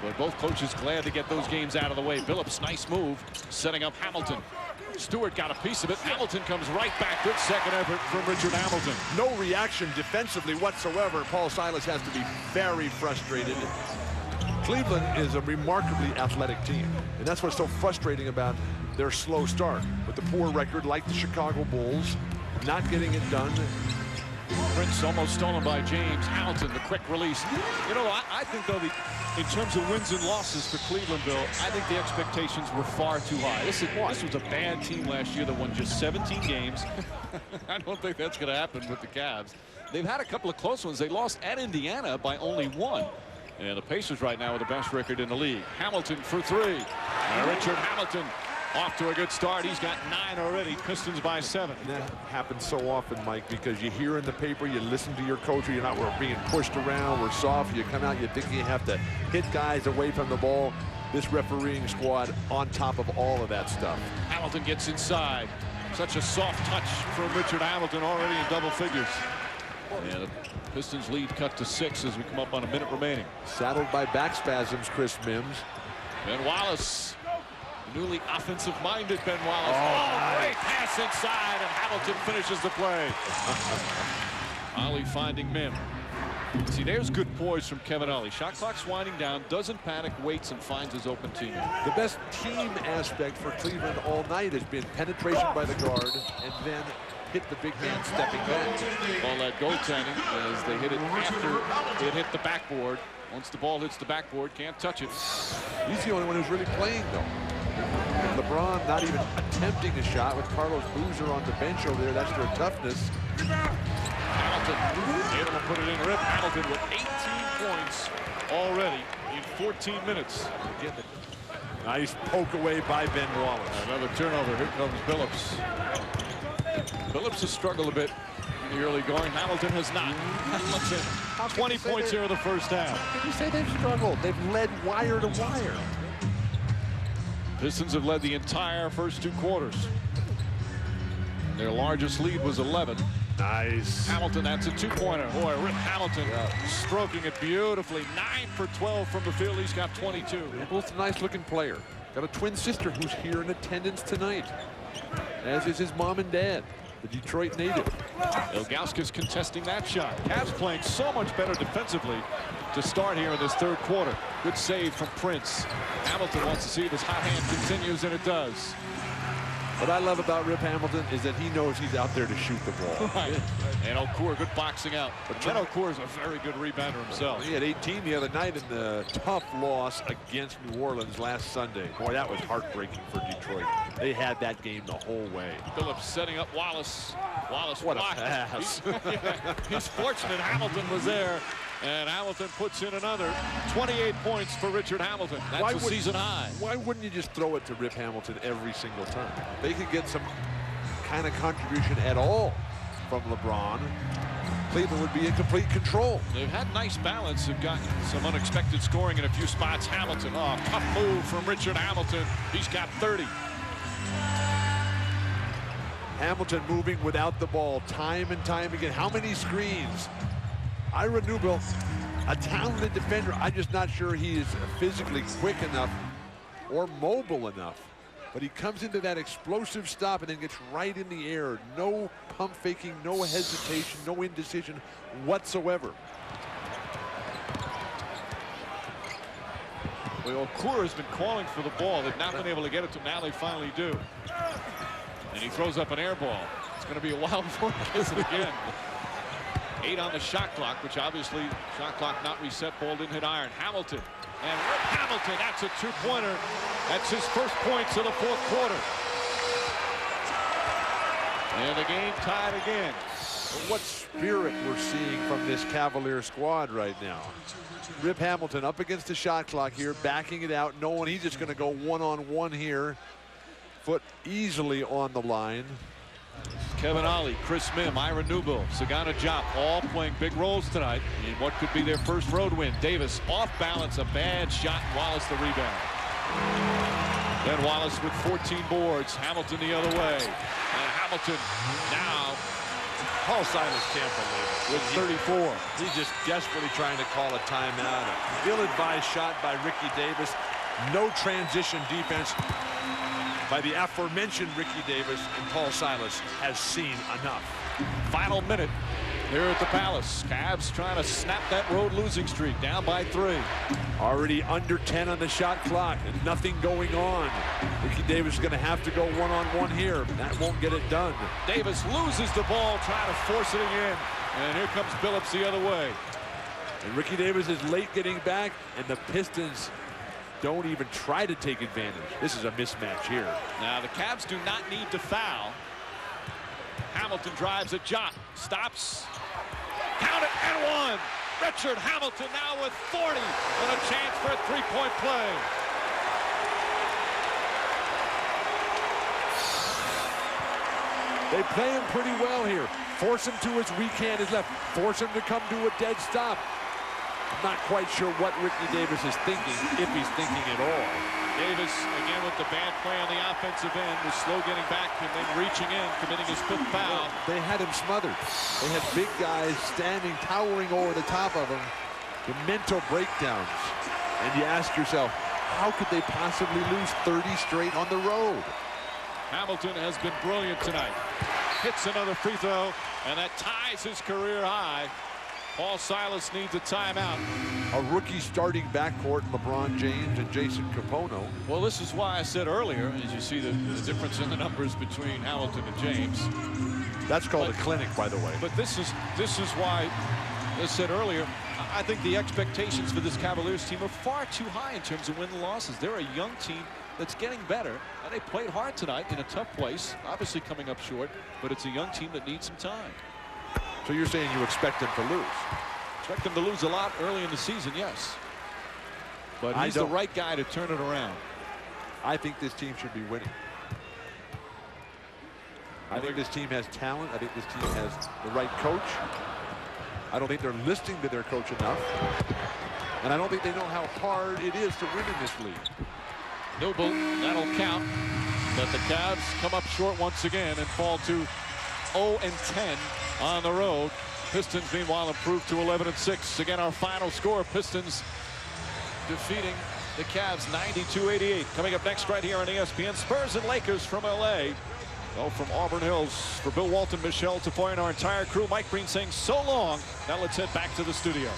But both coaches glad to get those games out of the way. Billups, nice move, setting up Hamilton. Stewart got a piece of it. Hamilton comes right back. Good second effort from Richard Hamilton. No reaction defensively whatsoever. Paul Silas has to be very frustrated. Cleveland is a remarkably athletic team, and that's what's so frustrating about their slow start. With the poor record, like the Chicago Bulls, not getting it done. Prince almost stolen by James. Hamilton, the quick release. You know, I think, though, in terms of wins and losses for Cleveland, Bill, I think the expectations were far too high. This was a bad team last year that won just 17 games. I don't think that's going to happen with the Cavs. They've had a couple of close ones. They lost at Indiana by only 1. And the Pacers right now with the best record in the league. Hamilton for 3. Richard Hamilton off to a good start. He's got 9 already. Pistons by 7. And that happens so often, Mike, because you hear in the paper, you listen to your coach, you're not, we're being pushed around, we're soft, you come out, you think you have to hit guys away from the ball. This refereeing squad on top of all of that stuff. Hamilton gets inside. Such a soft touch from Richard Hamilton, already in double figures. And the Pistons lead cut to 6 as we come up on a minute remaining. Saddled by back spasms, Chris Mims. Ben Wallace, newly offensive-minded Ben Wallace. Oh, great pass inside, and Hamilton finishes the play. Ollie finding Mim. See, there's good poise from Kevin Ollie. Shot clock's winding down, doesn't panic, waits, and finds his open teammate. The best team aspect for Cleveland all night has been penetration by the guard and then hit the big man stepping back. All that goaltending as they hit it after it hit the backboard. Once the ball hits the backboard, can't touch it. He's the only one who's really playing, though. LeBron not even attempting a shot with Carlos Boozer on the bench over there. That's their toughness. Hamilton able to put it in. Rip Hamilton with 18 points already in 14 minutes. Again, nice poke away by Ben Wallace. Another turnover. Here comes Billups. Billups has struggled a bit in the early going. Hamilton has not. Hamilton, 20 points here in the first half. How can you say they've struggled? They've led wire to wire. Pistons have led the entire first 2 quarters. Their largest lead was 11. Nice. Hamilton, that's a 2-pointer. Boy, Rip Hamilton stroking it beautifully. 9 for 12 from the field. He's got 22. Both a nice-looking player. Got a twin sister who's here in attendance tonight, as is his mom and dad, the Detroit native. Ilgauskas contesting that shot. Cavs playing so much better defensively to start here in this 3rd quarter. Good save from Prince. Hamilton wants to see if his hot hand continues, and it does. What I love about Rip Hamilton is that he knows he's out there to shoot the ball. Right. And Okur, good boxing out. But Chet Okur is a very good rebounder himself. He had 18 the other night in the tough loss against New Orleans last Sunday. Boy, that was heartbreaking for Detroit. They had that game the whole way. Phillips setting up Wallace. Wallace what blocked. A pass. He's fortunate Hamilton was there. And Hamilton puts in another 28 points for Richard Hamilton. That's a season high. Why wouldn't you just throw it to Rip Hamilton every single time? They could get some kind of contribution at all from LeBron. Cleveland would be in complete control. They've had nice balance. They've gotten some unexpected scoring in a few spots. Hamilton, tough move from Richard Hamilton. He's got 30. Hamilton moving without the ball time and time again. How many screens? Ira Newbill, a talented defender. I'm just not sure he is physically quick enough or mobile enough. But he comes into that explosive stop and then gets right in the air. No pump faking, no hesitation, no indecision whatsoever. Well, Okur has been calling for the ball. They've not been able to get it to him. Now they finally do. And he throws up an air ball. It's going to be a while before he gets it again. 8 on the shot clock, which obviously shot clock not reset. Ball didn't hit iron. Hamilton, and Rip Hamilton, that's a 2-pointer. That's his first points of the 4th quarter. And the game tied again. What spirit we're seeing from this Cavalier squad right now. Rip Hamilton up against the shot clock here, backing it out, knowing he's just going to go one-on-one here. Foot easily on the line. Kevin Ollie, Chris Mim, Ira Newbill, Sagana Diop, all playing big roles tonight in what could be their first road win. Davis off balance, a bad shot. Wallace the rebound. Then Wallace with 14 boards. Hamilton the other way. And Hamilton now Paul Silas can't believe it. With 34. He's just desperately trying to call a timeout. An ill-advised shot by Ricky Davis. No transition defense by the aforementioned Ricky Davis, and Paul Silas has seen enough. Final minute here at the Palace. Cavs trying to snap that road losing streak, down by 3. Already under 10 on the shot clock and nothing going on. Ricky Davis is going to have to go one-on-one here. That won't get it done. Davis loses the ball, trying to force it again. And here comes Billups the other way. And Ricky Davis is late getting back, and the Pistons don't even try to take advantage. This is a mismatch here. Now the Cavs do not need to foul. Hamilton drives at Jot, stops, count it, and 1. Richard Hamilton now with 40 and a chance for a three-point play. They play him pretty well here. Force him to his weak hand, his left. Force him to come to a dead stop. I'm not quite sure what Ricky Davis is thinking, if he's thinking at all. Davis, again with the bad play on the offensive end, was slow getting back and then reaching in, committing his 5th foul. They had him smothered. They had big guys standing, towering over the top of him. The mental breakdowns. And you ask yourself, how could they possibly lose 30 straight on the road? Hamilton has been brilliant tonight. Hits another free throw, and that ties his career high. Paul Silas needs a timeout. A rookie starting backcourt, LeBron James and Jason Capono. Well, this is why I said earlier, as you see the difference in the numbers between Hamilton and James. That's called a clinic, by the way. But this is why, as I said earlier, I think the expectations for this Cavaliers team are far too high in terms of win and losses. They're a young team that's getting better, and they played hard tonight in a tough place, obviously coming up short, but it's a young team that needs some time. So you're saying you expect them to lose? Expect them to lose a lot early in the season, yes. But he's the right guy to turn it around. I think this team should be winning. I think this team has talent. I think this team has the right coach. I don't think they're listening to their coach enough. And I don't think they know how hard it is to win in this league. Newble, that'll count. But the Cavs come up short once again and fall to 0-10 on the road. Pistons, meanwhile, improved to 11-6. Again, our final score, Pistons defeating the Cavs 92-88. Coming up next right here on ESPN, Spurs and Lakers from LA. Well, from Auburn Hills, for Bill Walton, Michelle Tafoya, and our entire crew, Mike Breen saying so long. Now let's head back to the studio.